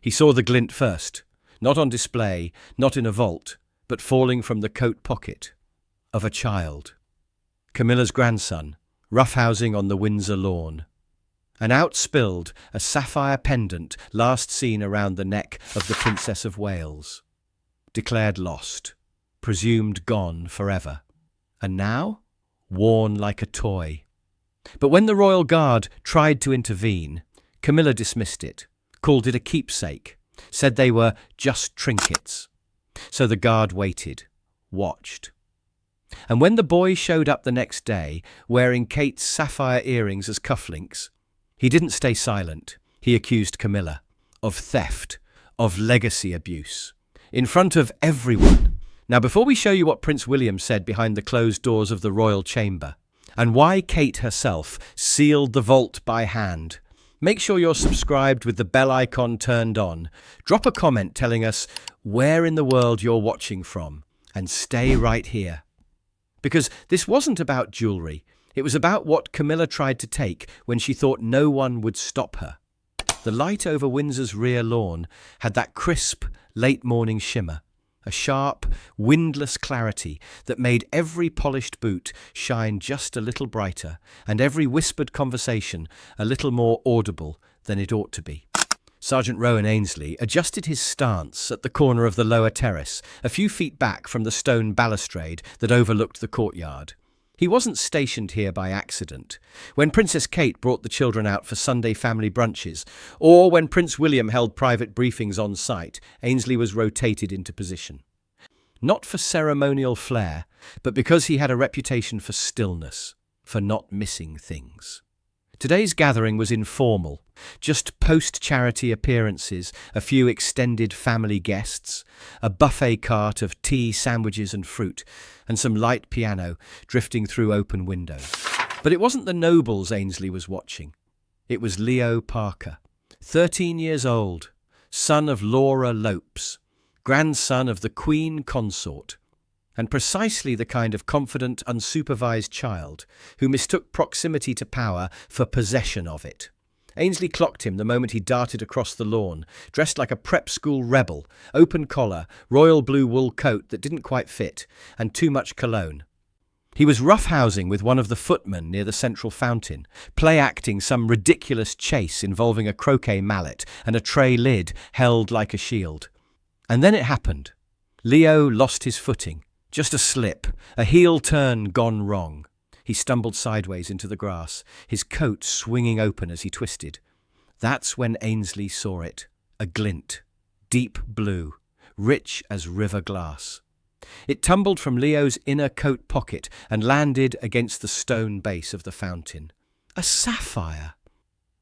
He saw the glint first, not on display, not in a vault, but falling from the coat pocket of a child. Camilla's grandson, roughhousing on the Windsor lawn. And out spilled a sapphire pendant last seen around the neck of the Princess of Wales. Declared lost, presumed gone forever. And now, worn like a toy. But when the royal guard tried to intervene, Camilla dismissed it, called it a keepsake, said they were just trinkets. So the guard waited, watched. And when the boy showed up the next day, wearing Kate's sapphire earrings as cufflinks, he didn't stay silent. He accused Camilla of theft, of legacy abuse, in front of everyone. Now, before we show you what Prince William said behind the closed doors of the royal chamber, and why Kate herself sealed the vault by hand, make sure you're subscribed with the bell icon turned on. Drop a comment telling us where in the world you're watching from, and stay right here. Because this wasn't about jewellery. It was about what Camilla tried to take when she thought no one would stop her. The light over Windsor's rear lawn had that crisp, late-morning shimmer, a sharp, windless clarity that made every polished boot shine just a little brighter and every whispered conversation a little more audible than it ought to be. Sergeant Rowan Ainsley adjusted his stance at the corner of the lower terrace, a few feet back from the stone balustrade that overlooked the courtyard. He wasn't stationed here by accident. When Princess Kate brought the children out for Sunday family brunches, or when Prince William held private briefings on site, Ainsley was rotated into position. Not for ceremonial flair, but because he had a reputation for stillness, for not missing things. Today's gathering was informal, just post-charity appearances, a few extended family guests, a buffet cart of tea, sandwiches and fruit, and some light piano drifting through open windows. But it wasn't the nobles Ainsley was watching. It was Leo Parker, 13 years old, son of Laura Lopes, grandson of the Queen Consort, and precisely the kind of confident, unsupervised child who mistook proximity to power for possession of it. Ainsley clocked him the moment he darted across the lawn, dressed like a prep school rebel, open collar, royal blue wool coat that didn't quite fit, and too much cologne. He was roughhousing with one of the footmen near the central fountain, play-acting some ridiculous chase involving a croquet mallet and a tray lid held like a shield. And then it happened. Leo lost his footing. Just a slip, a heel turn gone wrong. He stumbled sideways into the grass, his coat swinging open as he twisted. That's when Ainsley saw it, a glint, deep blue, rich as river glass. It tumbled from Leo's inner coat pocket and landed against the stone base of the fountain. A sapphire!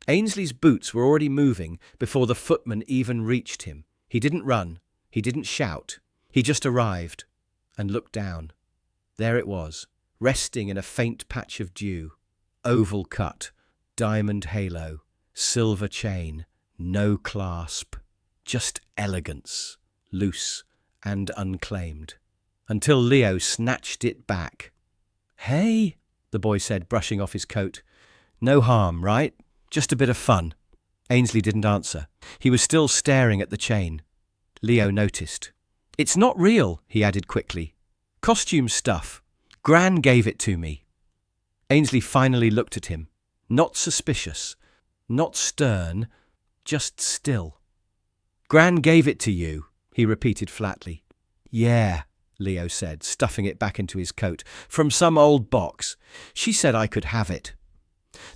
Ainsley's boots were already moving before the footman even reached him. He didn't run, he didn't shout, he just arrived. And looked down. There it was, resting in a faint patch of dew. Oval cut, diamond halo, silver chain, no clasp. Just elegance, loose and unclaimed. Until Leo snatched it back. "Hey," the boy said, brushing off his coat. "No harm, right? Just a bit of fun." Ainsley didn't answer. He was still staring at the chain. Leo noticed. "It's not real," he added quickly. "Costume stuff. Gran gave it to me." Ainsley finally looked at him. Not suspicious, not stern, just still. "Gran gave it to you," he repeated flatly. "Yeah," Leo said, stuffing it back into his coat. "From some old box. She said I could have it."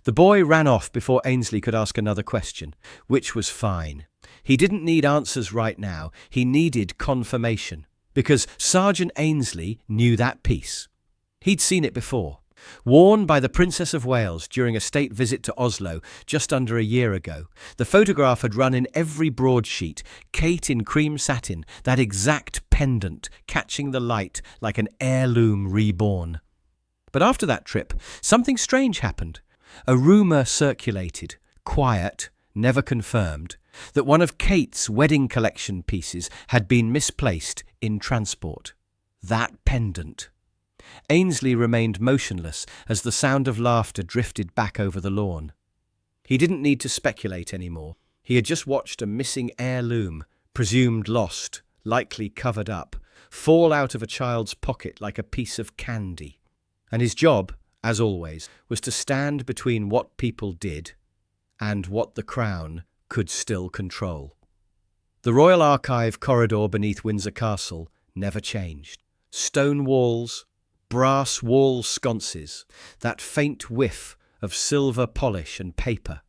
The boy ran off before Ainsley could ask another question, which was fine. He didn't need answers right now. He needed confirmation, because Sergeant Ainsley knew that piece. He'd seen it before. Worn by the Princess of Wales during a state visit to Oslo just under a year ago, the photograph had run in every broadsheet, Kate in cream satin, that exact pendant catching the light like an heirloom reborn. But after that trip, something strange happened. A rumour circulated, quiet, never confirmed, that one of Kate's wedding collection pieces had been misplaced in transport. That pendant. Ainsley remained motionless as the sound of laughter drifted back over the lawn. He didn't need to speculate anymore. He had just watched a missing heirloom, presumed lost, likely covered up, fall out of a child's pocket like a piece of candy. And his job, as always, was to stand between what people did and what the Crown could still control. The Royal Archive corridor beneath Windsor Castle never changed. Stone walls, brass wall sconces, that faint whiff of silver polish and paper.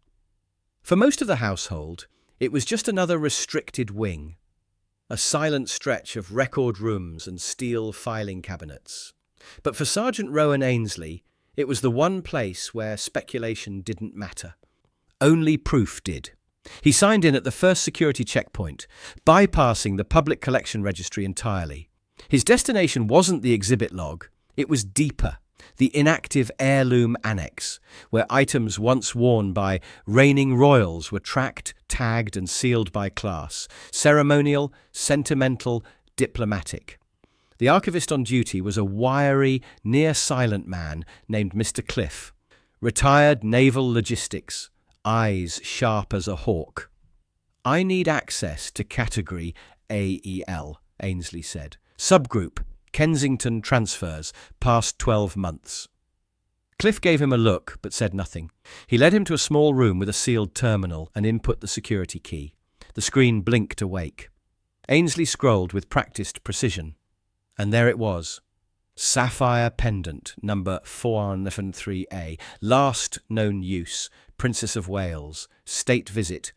For most of the household, it was just another restricted wing, a silent stretch of record rooms and steel filing cabinets. But for Sergeant Rowan Ainsley, it was the one place where speculation didn't matter. Only proof did. He signed in at the first security checkpoint, bypassing the public collection registry entirely. His destination wasn't the exhibit log, it was deeper, the inactive heirloom annex, where items once worn by reigning royals were tracked, tagged and sealed by class: ceremonial, sentimental, diplomatic. The archivist on duty was a wiry, near-silent man named Mr. Cliff, retired naval logistics, eyes sharp as a hawk. "I need access to category AEL," Ainsley said. "Subgroup, Kensington transfers, past 12 months. Cliff gave him a look, but said nothing. He led him to a small room with a sealed terminal and input the security key. The screen blinked awake. Ainsley scrolled with practiced precision. And there it was. Sapphire pendant, number 493A, last known use, Princess of Wales, state visit,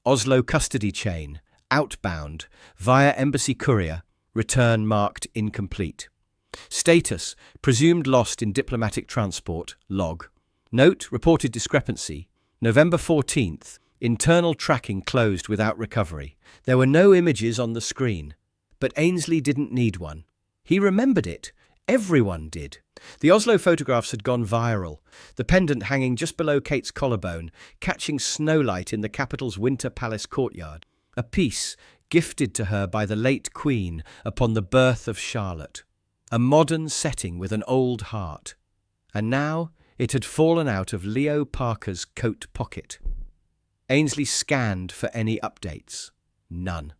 Oslo custody chain, outbound, via embassy courier, return marked incomplete. Status, presumed lost in diplomatic transport, log. Note, reported discrepancy, November 14th, internal tracking closed without recovery. There were no images on the screen, but Ainsley didn't need one. He remembered it. Everyone did. The Oslo photographs had gone viral, the pendant hanging just below Kate's collarbone, catching snowlight in the capital's Winter Palace courtyard, a piece gifted to her by the late Queen upon the birth of Charlotte, a modern setting with an old heart. And now it had fallen out of Leo Parker's coat pocket. Ainsley scanned for any updates. None.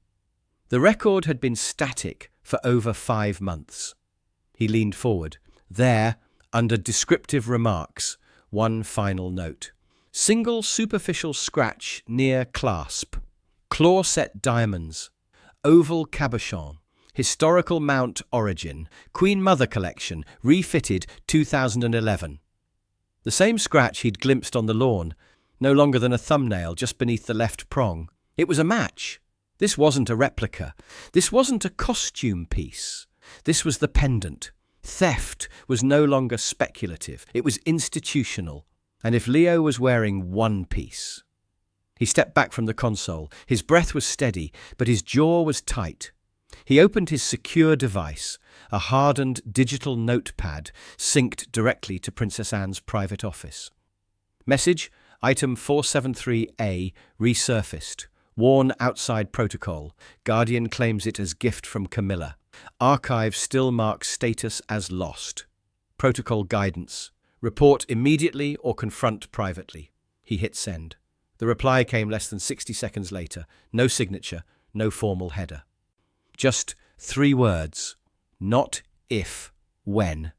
The record had been static for over 5 months. He leaned forward. There, under descriptive remarks, one final note. Single superficial scratch near clasp. Claw-set diamonds. Oval cabochon. Historical mount origin. Queen Mother collection. Refitted 2011. The same scratch he'd glimpsed on the lawn, no longer than a thumbnail just beneath the left prong. It was a match. This wasn't a replica. This wasn't a costume piece. This was the pendant. Theft was no longer speculative. It was institutional. And if Leo was wearing one piece... He stepped back from the console. His breath was steady, but his jaw was tight. He opened his secure device, a hardened digital notepad synced directly to Princess Anne's private office. Message, item 473A, resurfaced. Worn outside protocol. Guardian claims it as gift from Camilla. Archive still marks status as lost. Protocol guidance. Report immediately or confront privately. He hit send. The reply came less than 60 seconds later. No signature, no formal header. Just 3 words. Not if, when.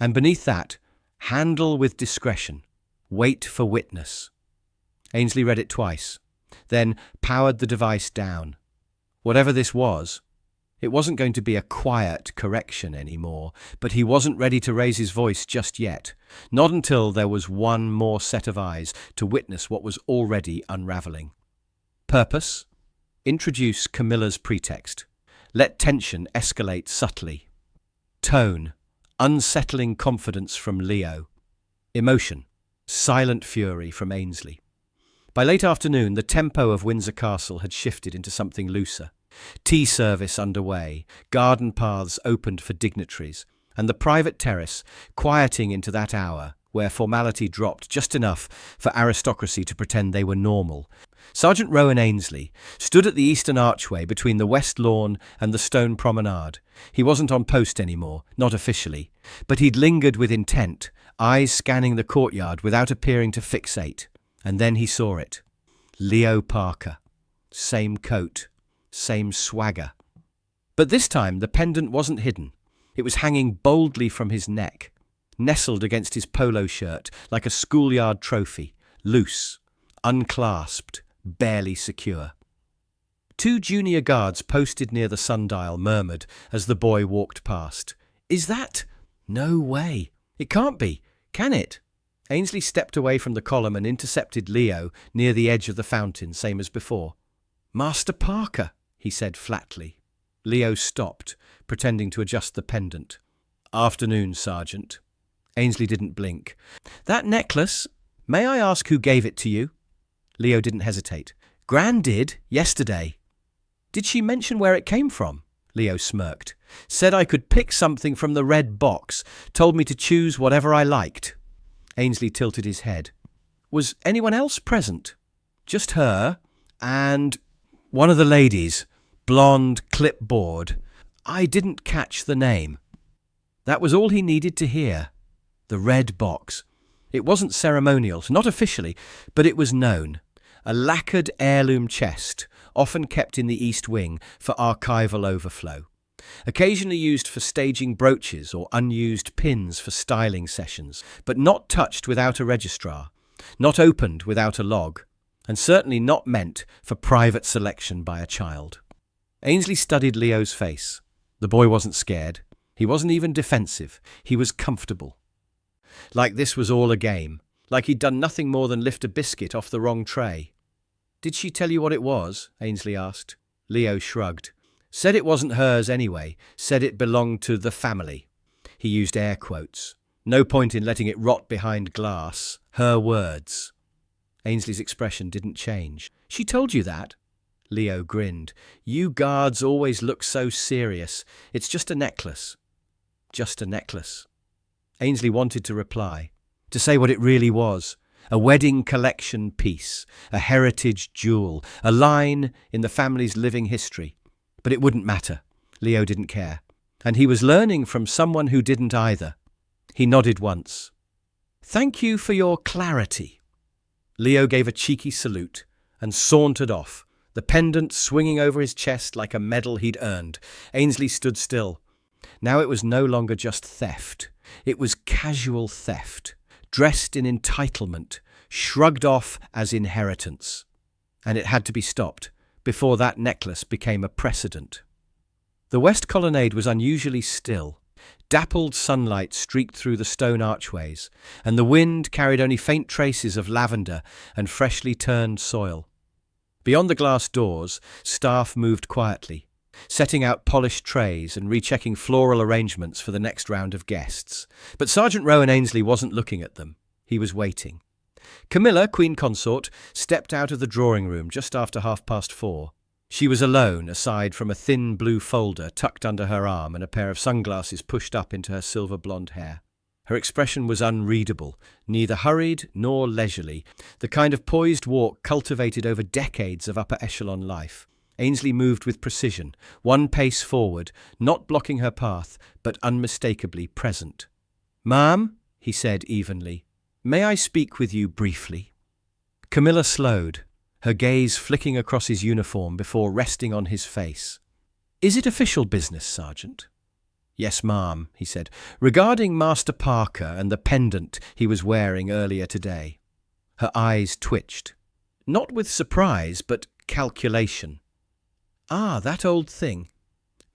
And beneath that, handle with discretion. Wait for witness. Ainsley read it twice, then powered the device down. Whatever this was, it wasn't going to be a quiet correction anymore, but he wasn't ready to raise his voice just yet, not until there was one more set of eyes to witness what was already unravelling. Purpose? Introduce Camilla's pretext. Let tension escalate subtly. Tone? Unsettling confidence from Leo. Emotion? Silent fury from Ainsley. By late afternoon, the tempo of Windsor Castle had shifted into something looser. Tea service underway, garden paths opened for dignitaries, and the private terrace quieting into that hour where formality dropped just enough for aristocracy to pretend they were normal. Sergeant Rowan Ainsley stood at the eastern archway between the west lawn and the stone promenade. He wasn't on post anymore, not officially, but he'd lingered with intent, eyes scanning the courtyard without appearing to fixate. And then he saw it. Leo Parker. Same coat, same swagger. But this time the pendant wasn't hidden. It was hanging boldly from his neck, nestled against his polo shirt like a schoolyard trophy, loose, unclasped, barely secure. Two junior guards posted near the sundial murmured as the boy walked past. "Is that? No way. It can't be, can it?" Ainsley stepped away from the column and intercepted Leo near the edge of the fountain, same as before. "Master Parker," he said flatly. Leo stopped, pretending to adjust the pendant. "Afternoon, Sergeant." Ainsley didn't blink. "That necklace, may I ask who gave it to you?" Leo didn't hesitate. "Gran did, yesterday." "Did she mention where it came from?" Leo smirked. "Said I could pick something from the red box, told me to choose whatever I liked." Ainsley tilted his head. "Was anyone else present?" "Just her, and one of the ladies, blonde, clipboard. I didn't catch the name." That was all he needed to hear. The red box. It wasn't ceremonial, not officially, but it was known. A lacquered heirloom chest, often kept in the East Wing for archival overflow. Occasionally used for staging brooches or unused pins for styling sessions, but not touched without a registrar, not opened without a log, and certainly not meant for private selection by a child. Ainsley studied Leo's face. The boy wasn't scared. He wasn't even defensive. He was comfortable. Like this was all a game, like he'd done nothing more than lift a biscuit off the wrong tray. "Did she tell you what it was?" Ainsley asked. Leo shrugged. "Said it wasn't hers anyway, said it belonged to the family." He used air quotes. No point in letting it rot behind glass. Her words. Ainsley's expression didn't change. "She told you that?" Leo grinned. "You guards always look so serious. It's just a necklace." Just a necklace. Ainsley wanted to reply, to say what it really was. A wedding collection piece, a heritage jewel, a line in the family's living history. But it wouldn't matter. Leo didn't care. And he was learning from someone who didn't either. He nodded once. "Thank you for your clarity." Leo gave a cheeky salute and sauntered off, the pendant swinging over his chest like a medal he'd earned. Ainsley stood still. Now it was no longer just theft. It was casual theft, dressed in entitlement, shrugged off as inheritance. And it had to be stopped before that necklace became a precedent. The west colonnade was unusually still. Dappled sunlight streaked through the stone archways, and the wind carried only faint traces of lavender and freshly turned soil. Beyond the glass doors, staff moved quietly, setting out polished trays and rechecking floral arrangements for the next round of guests. But Sergeant Rowan Ainsley wasn't looking at them. He was waiting. Camilla, Queen Consort, stepped out of the drawing room just after 4:30. She was alone, aside from a thin blue folder tucked under her arm and a pair of sunglasses pushed up into her silver blonde hair. Her expression was unreadable, neither hurried nor leisurely, the kind of poised walk cultivated over decades of upper echelon life. Ainsley moved with precision, one pace forward, not blocking her path, but unmistakably present. "Ma'am," he said evenly, "may I speak with you briefly?" Camilla slowed, her gaze flicking across his uniform before resting on his face. "Is it official business, Sergeant?" "Yes, ma'am," he said, "regarding Master Parker and the pendant he was wearing earlier today." Her eyes twitched, not with surprise, but calculation. "Ah, that old thing.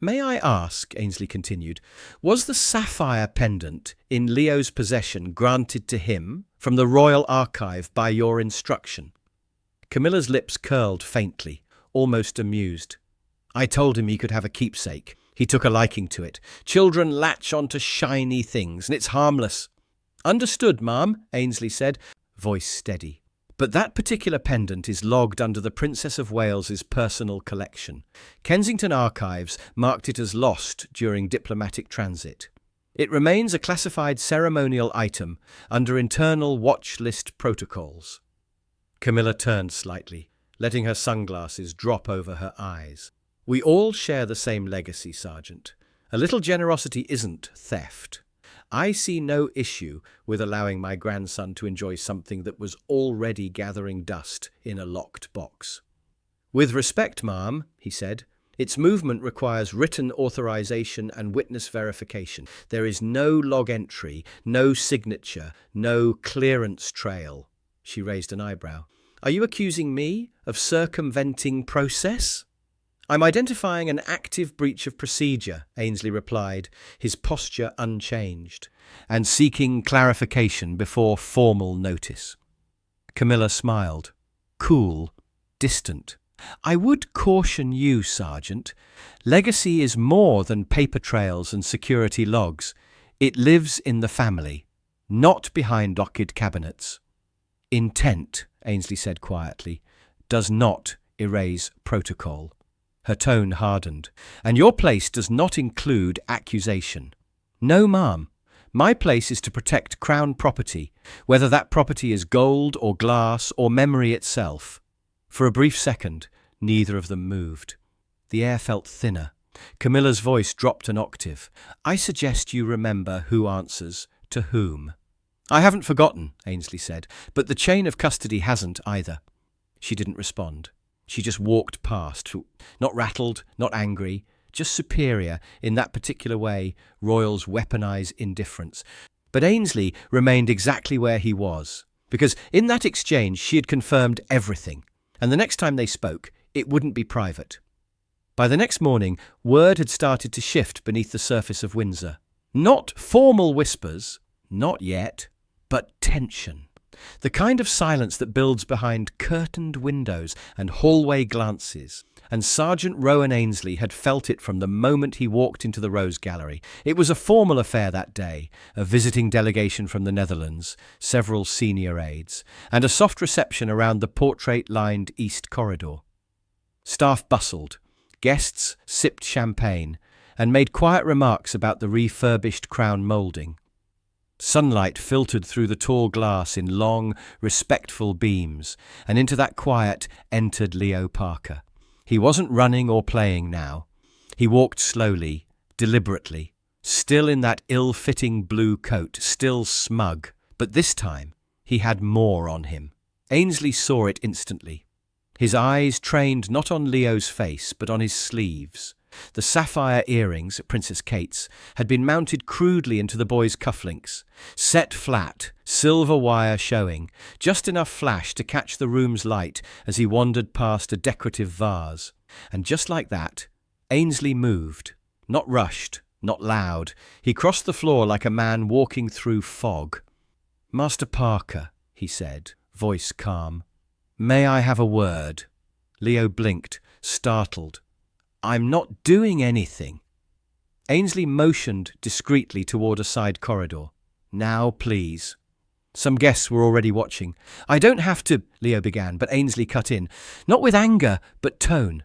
May I ask," Ainsley continued, "was the sapphire pendant in Leo's possession granted to him from the Royal Archive by your instruction?" Camilla's lips curled faintly, almost amused. "I told him he could have a keepsake. He took a liking to it. Children latch onto shiny things, and it's harmless." "Understood, ma'am," Ainsley said, voice steady. "But that particular pendant is logged under the Princess of Wales's personal collection. Kensington Archives marked it as lost during diplomatic transit. It remains a classified ceremonial item under internal watch list protocols." Camilla turned slightly, letting her sunglasses drop over her eyes. "We all share the same legacy, Sergeant. A little generosity isn't theft. I see no issue with allowing my grandson to enjoy something that was already gathering dust in a locked box. With respect, ma'am, he said, its movement requires written authorization and witness verification. There is no log entry, no signature, no clearance trail. She raised an eyebrow. Are you accusing me of circumventing process? I'm identifying an active breach of procedure, Ainsley replied, his posture unchanged, and seeking clarification before formal notice. Camilla smiled. Cool, distant. I would caution you, Sergeant. Legacy is more than paper trails and security logs. It lives in the family, not behind locked cabinets. Intent, Ainsley said quietly, does not erase protocol. Her tone hardened. And your place does not include accusation. No, ma'am. My place is to protect Crown property, whether that property is gold or glass or memory itself. For a brief second, neither of them moved. The air felt thinner. Camilla's voice dropped an octave. I suggest you remember who answers to whom. I haven't forgotten, Ainsley said, but the chain of custody hasn't either. She didn't respond. She just walked past, not rattled, not angry, just superior in that particular way royals weaponize indifference. But Ainsley remained exactly where he was, because in that exchange she had confirmed everything, and the next time they spoke, it wouldn't be private. By the next morning, word had started to shift beneath the surface of Windsor. Not formal whispers, not yet, but tension. The kind of silence that builds behind curtained windows and hallway glances. And Sergeant Rowan Ainsley had felt it from the moment he walked into the Rose Gallery. It was a formal affair that day, a visiting delegation from the Netherlands, several senior aides, and a soft reception around the portrait-lined East Corridor. Staff bustled, guests sipped champagne, and made quiet remarks about the refurbished Crown moulding. Sunlight filtered through the tall glass in long, respectful beams, and into that quiet entered Leo Parker. He wasn't running or playing now. He walked slowly, deliberately, still in that ill-fitting blue coat, still smug, but this time he had more on him. Ainsley saw it instantly. His eyes trained not on Leo's face, but on his sleeves. The sapphire earrings, Princess Kate's, had been mounted crudely into the boy's cufflinks, set flat, silver wire showing, just enough flash to catch the room's light as he wandered past a decorative vase. And just like that, Ainsley moved, not rushed, not loud. He crossed the floor like a man walking through fog. Master Parker, he said, voice calm. May I have a word? Leo blinked, startled. I'm not doing anything. Ainsley motioned discreetly toward a side corridor. Now, please. Some guests were already watching. I don't have to, Leo began, but Ainsley cut in. Not with anger, but tone.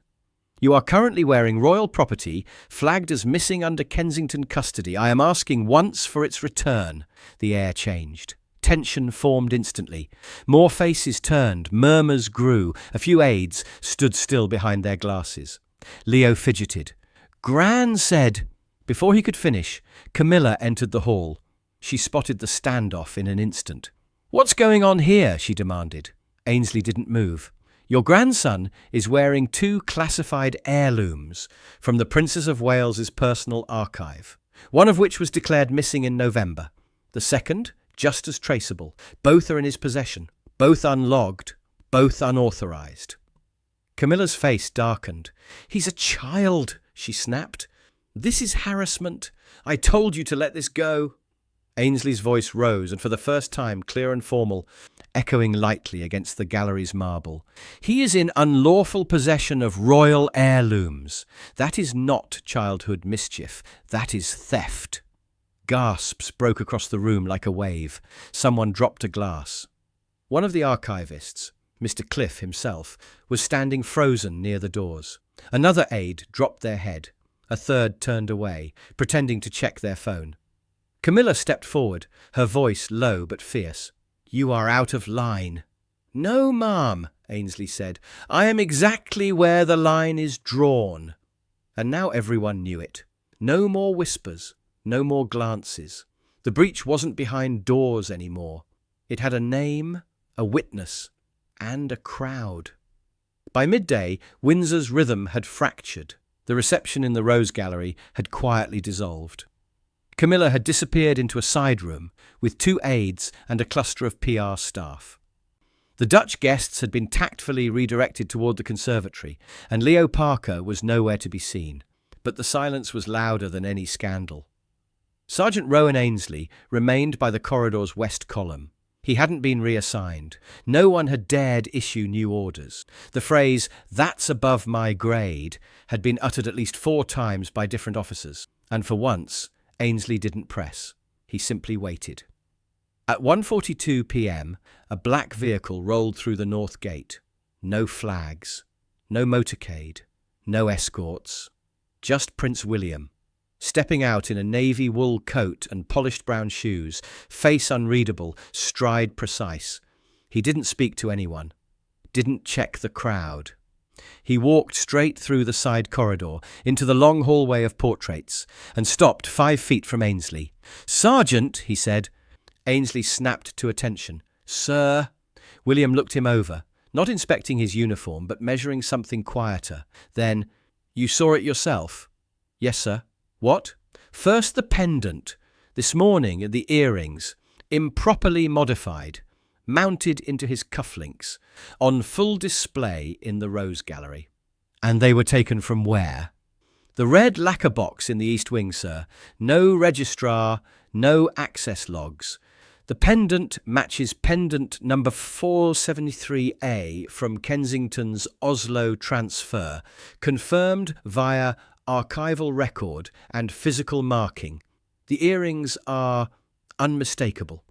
You are currently wearing royal property, flagged as missing under Kensington custody. I am asking once for its return. The air changed. Tension formed instantly. More faces turned, murmurs grew. A few aides stood still behind their glasses. Leo fidgeted. Gran said. Before he could finish, Camilla entered the hall. She spotted the standoff in an instant. What's going on here? She demanded. Ainsley didn't move. Your grandson is wearing 2 classified heirlooms from the Princess of Wales's personal archive, one of which was declared missing in November. The second, just as traceable. Both are in his possession, both unlogged, both unauthorized. Camilla's face darkened. He's a child, she snapped. This is harassment. I told you to let this go. Ainsley's voice rose, and for the first time, clear and formal, echoing lightly against the gallery's marble. He is in unlawful possession of royal heirlooms. That is not childhood mischief. That is theft. Gasps broke across the room like a wave. Someone dropped a glass. One of the archivists, Mr. Cliff himself, was standing frozen near the doors. Another aide dropped their head. A third turned away, pretending to check their phone. Camilla stepped forward, her voice low but fierce. You are out of line. No, ma'am, Ainsley said. I am exactly where the line is drawn. And now everyone knew it. No more whispers, no more glances. The breach wasn't behind doors anymore. It had a name, a witness, and a crowd. By midday, Windsor's rhythm had fractured. The reception in the Rose Gallery had quietly dissolved. Camilla had disappeared into a side room with 2 aides and a cluster of PR staff. The Dutch guests had been tactfully redirected toward the conservatory, and Leo Parker was nowhere to be seen. But the silence was louder than any scandal. Sergeant Rowan Ainsley remained by the corridor's west column. He hadn't been reassigned. No one had dared issue new orders. The phrase, "That's above my grade," had been uttered at least 4 times by different officers, and for once, Ainsley didn't press. He simply waited. At 1:42 p.m, a black vehicle rolled through the north gate. No flags, no motorcade, no escorts. Just Prince William, stepping out in a navy wool coat and polished brown shoes, face unreadable, stride precise. He didn't speak to anyone, didn't check the crowd. He walked straight through the side corridor into the long hallway of portraits and stopped 5 feet from Ainsley. "Sergeant," he said. Ainsley snapped to attention. "Sir?" William looked him over, not inspecting his uniform but measuring something quieter. Then, "You saw it yourself?" "Yes, sir." "What?" "First the pendant. This morning the earrings. Improperly modified. Mounted into his cufflinks. On full display in the Rose Gallery." "And they were taken from where?" "The red lacquer box in the East Wing, sir. No registrar, no access logs. The pendant matches pendant number 473A from Kensington's Oslo transfer, confirmed via archival record and physical marking. The earrings are unmistakable."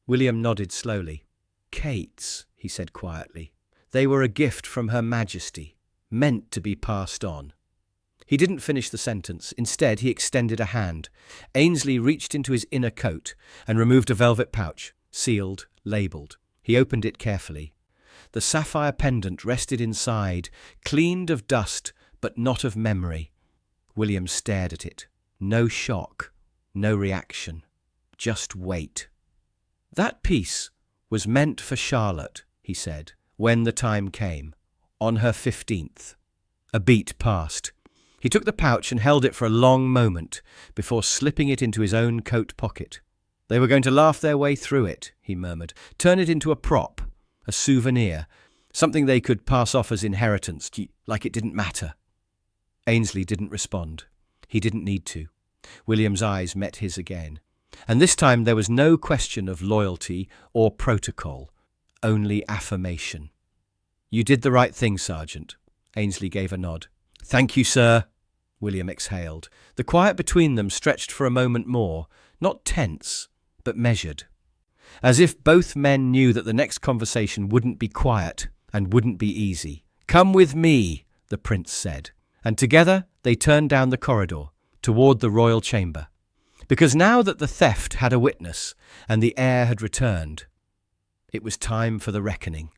William nodded slowly. "Kate's," he said quietly. "They were a gift from Her Majesty, meant to be passed on." He didn't finish the sentence. Instead, he extended a hand. Ainsley reached into his inner coat and removed a velvet pouch, sealed, labelled. He opened it carefully. The sapphire pendant rested inside, cleaned of dust, but not of memory. William stared at it. No shock, no reaction. Just wait. "That piece was meant for Charlotte," he said, "when the time came. On her 15th. A beat passed. He took the pouch and held it for a long moment before slipping it into his own coat pocket. "They were going to laugh their way through it," he murmured. "Turn it into a prop, a souvenir, something they could pass off as inheritance, like it didn't matter." Ainsley didn't respond. He didn't need to. William's eyes met his again. And this time there was no question of loyalty or protocol, only affirmation. "You did the right thing, Sergeant." Ainsley gave a nod. "Thank you, sir," William exhaled. The quiet between them stretched for a moment more, not tense, but measured. As if both men knew that the next conversation wouldn't be quiet and wouldn't be easy. "Come with me," the prince said. And together they turned down the corridor, toward the royal chamber. Because now that the theft had a witness and the heir had returned, it was time for the reckoning.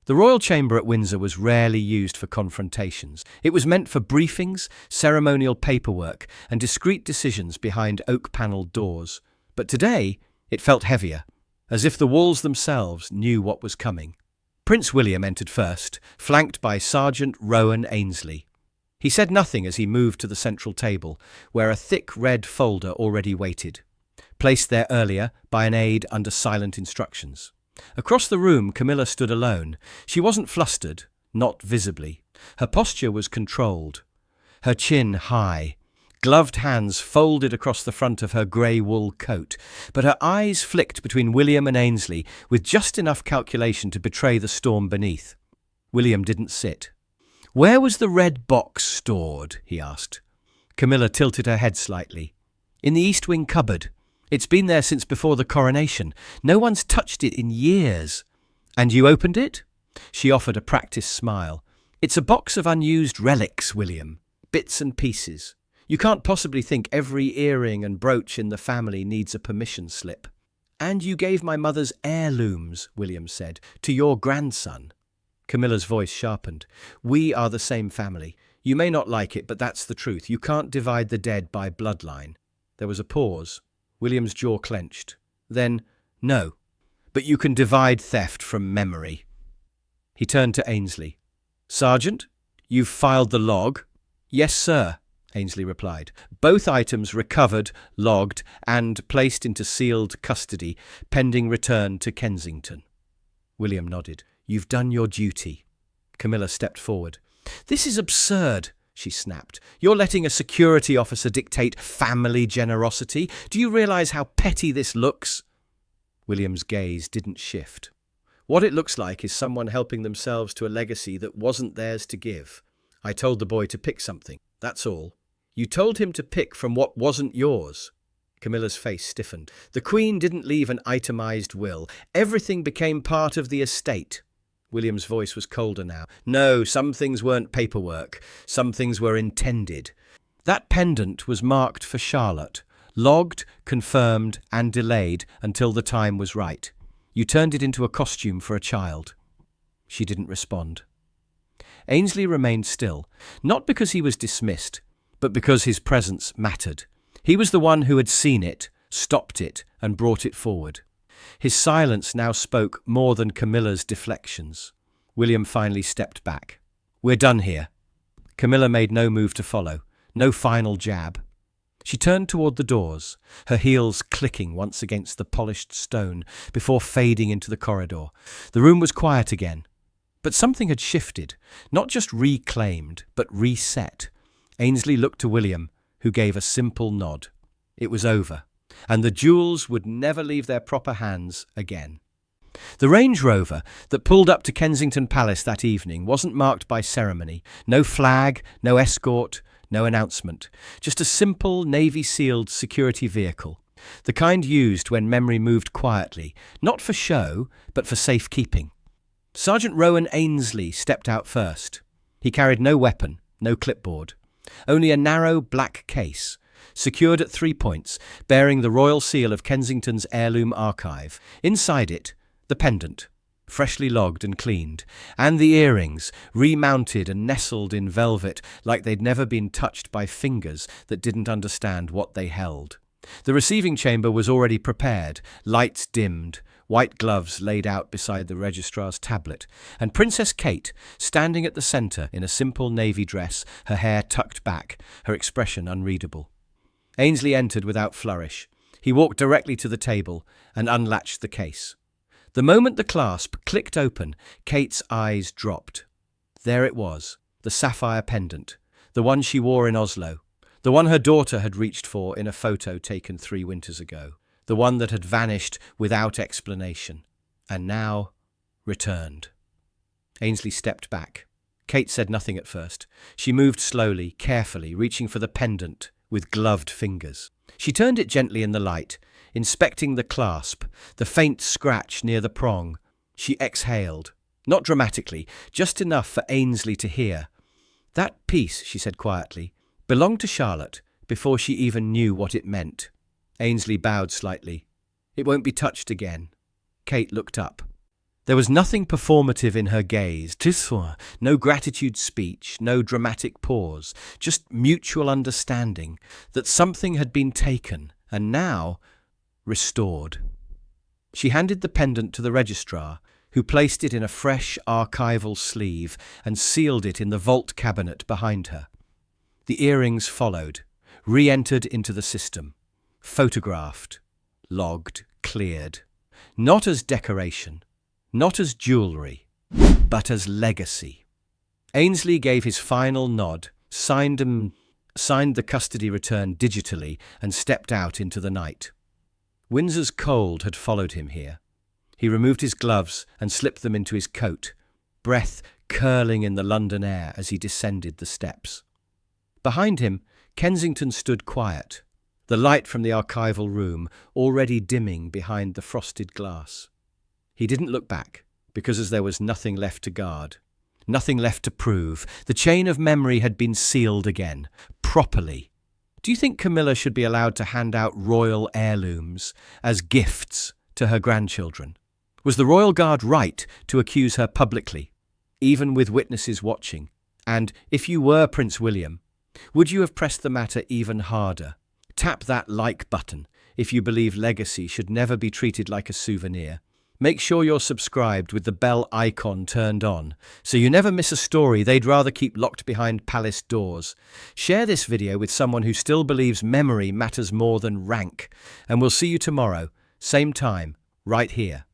The royal chamber at Windsor was rarely used for confrontations. It was meant for briefings, ceremonial paperwork, and discreet decisions behind oak-panelled doors. But today it felt heavier, as if the walls themselves knew what was coming. Prince William entered first, flanked by Sergeant Rowan Ainsley. He said nothing as he moved to the central table, where a thick red folder already waited, placed there earlier by an aide under silent instructions. Across the room, Camilla stood alone. She wasn't flustered, not visibly. Her posture was controlled, her chin high, gloved hands folded across the front of her grey wool coat, but her eyes flicked between William and Ainsley with just enough calculation to betray the storm beneath. William didn't sit. "Where was the red box stored?" he asked. Camilla tilted her head slightly. "In the East Wing cupboard. It's been there since before the coronation. No one's touched it in years." "And you opened it?" She offered a practiced smile. "It's a box of unused relics, William. Bits and pieces. You can't possibly think every earring and brooch in the family needs a permission slip." "And you gave my mother's heirlooms," William said, "to your grandson." Camilla's voice sharpened. "We are the same family. You may not like it, but that's the truth. You can't divide the dead by bloodline." There was a pause. William's jaw clenched. Then, no, but you can divide theft from memory. He turned to Ainsley. Sergeant, you've filed the log? Yes, sir, Ainsley replied. Both items recovered, logged, and placed into sealed custody, pending return to Kensington. William nodded. You've done your duty. Camilla stepped forward. This is absurd, she snapped. You're letting a security officer dictate family generosity. Do you realize how petty this looks? William's gaze didn't shift. What it looks like is someone helping themselves to a legacy that wasn't theirs to give. I told the boy to pick something, that's all. You told him to pick from what wasn't yours. Camilla's face stiffened. The Queen didn't leave an itemized will. Everything became part of the estate. William's voice was colder now. No, some things weren't paperwork. Some things were intended. That pendant was marked for Charlotte, logged, confirmed, and delayed until the time was right. You turned it into a costume for a child. She didn't respond. Ainsley remained still, not because he was dismissed, but because his presence mattered. He was the one who had seen it, stopped it, and brought it forward. His silence now spoke more than Camilla's deflections. William finally stepped back. We're done here. Camilla made no move to follow, no final jab. She turned toward the doors, her heels clicking once against the polished stone before fading into the corridor. The room was quiet again. But something had shifted, not just reclaimed, but reset. Ainsley looked to William, who gave a simple nod. It was over, and the jewels would never leave their proper hands again. The Range Rover that pulled up to Kensington Palace that evening wasn't marked by ceremony. No flag, no escort, no announcement. Just a simple Navy-sealed security vehicle. The kind used when memory moved quietly, not for show, but for safekeeping. Sergeant Rowan Ainsley stepped out first. He carried no weapon, no clipboard. Only a narrow black case, secured at 3 points, bearing the royal seal of Kensington's Heirloom Archive. Inside it, the pendant, freshly logged and cleaned, and the earrings, remounted and nestled in velvet like they'd never been touched by fingers that didn't understand what they held. The receiving chamber was already prepared, lights dimmed, white gloves laid out beside the registrar's tablet, and Princess Kate, standing at the centre in a simple navy dress, her hair tucked back, her expression unreadable. Ainsley entered without flourish. He walked directly to the table and unlatched the case. The moment the clasp clicked open, Kate's eyes dropped. There it was, the sapphire pendant, the one she wore in Oslo, the one her daughter had reached for in a photo taken 3 winters ago, the one that had vanished without explanation, and now returned. Ainsley stepped back. Kate said nothing at first. She moved slowly, carefully, reaching for the pendant with gloved fingers. She turned it gently in the light, inspecting the clasp, the faint scratch near the prong. She exhaled, not dramatically, just enough for Ainsley to hear. That piece, she said quietly, belonged to Charlotte before she even knew what it meant. Ainsley bowed slightly. It won't be touched again. Kate looked up. There was nothing performative in her gaze. No gratitude speech, no dramatic pause, just mutual understanding that something had been taken and now restored. She handed the pendant to the registrar, who placed it in a fresh archival sleeve and sealed it in the vault cabinet behind her. The earrings followed, re-entered into the system, photographed, logged, cleared, not as decoration, not as jewellery, but as legacy. Ainsley gave his final nod, signed the custody return digitally, and stepped out into the night. Windsor's cold had followed him here. He removed his gloves and slipped them into his coat, breath curling in the London air as he descended the steps. Behind him, Kensington stood quiet, the light from the archival room already dimming behind the frosted glass. He didn't look back, because as there was nothing left to guard, nothing left to prove, the chain of memory had been sealed again, properly. Do you think Camilla should be allowed to hand out royal heirlooms as gifts to her grandchildren? Was the royal guard right to accuse her publicly, even with witnesses watching? And if you were Prince William, would you have pressed the matter even harder? Tap that like button if you believe legacy should never be treated like a souvenir. Make sure you're subscribed with the bell icon turned on, so you never miss a story they'd rather keep locked behind palace doors. Share this video with someone who still believes memory matters more than rank, and we'll see you tomorrow, same time, right here.